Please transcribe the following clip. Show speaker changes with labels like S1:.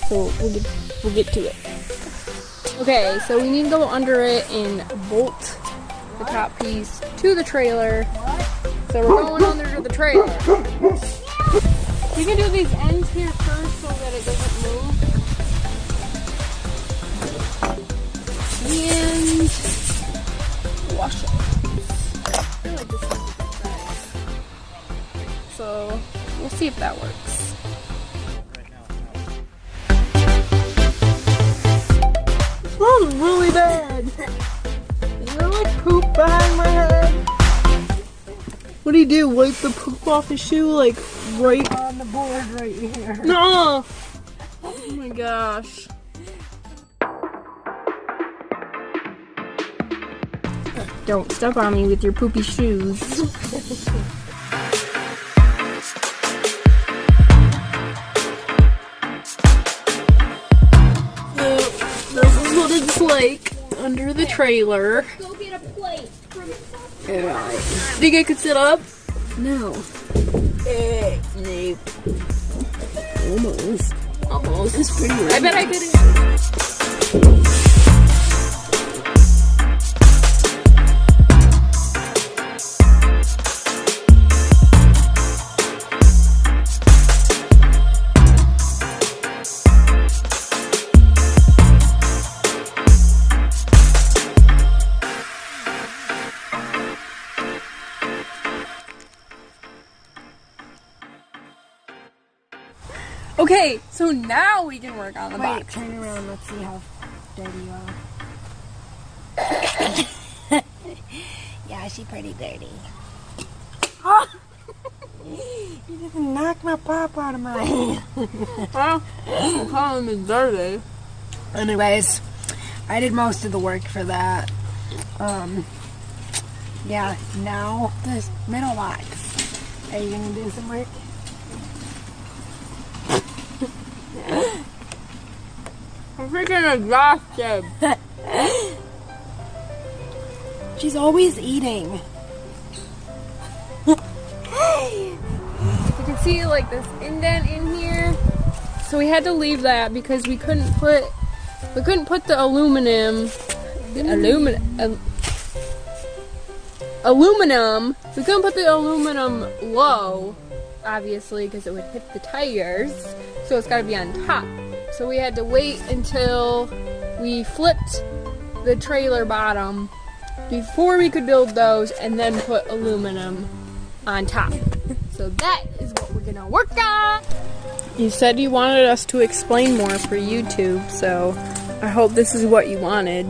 S1: So we'll get to it. Okay, so we need to go under it and bolt the top piece to the trailer. So we're going under the trailer. We can do these ends here first so that it doesn't move. And wash it. I feel like this is a good size. So we'll see if that works. It smells really bad. Is there like poop behind my head? What do you do? Wipe the poop off his shoe like right
S2: on the board right here.
S1: No! Oh my gosh. Don't step on me with your poopy shoes. This is what it's like under the trailer.
S3: Go get a plate.
S1: Alright. Think I could sit up? No. Nope. Almost. Almost. It's pretty right. I bet I could. Okay, so now we can work on the box.
S2: Wait, turn around. Let's see how dirty you are. Yeah, she's pretty dirty. You just knocked my pop out of my hand.
S1: Well, I'm calling me dirty.
S2: Anyways, I did most of the work for that. Yeah, now this middle box. Are you gonna do some work?
S1: I'm freaking exhausted.
S2: She's always eating.
S1: You can see like this indent in here. So we had to leave that because we couldn't put the aluminum. We couldn't put the aluminum low, obviously, because it would hit the tires. So it's got to be on top. So we had to wait until we flipped the trailer bottom before we could build those and then put aluminum on top. So that is what we're gonna work on. You said you wanted us to explain more for YouTube, so I hope this is what you wanted.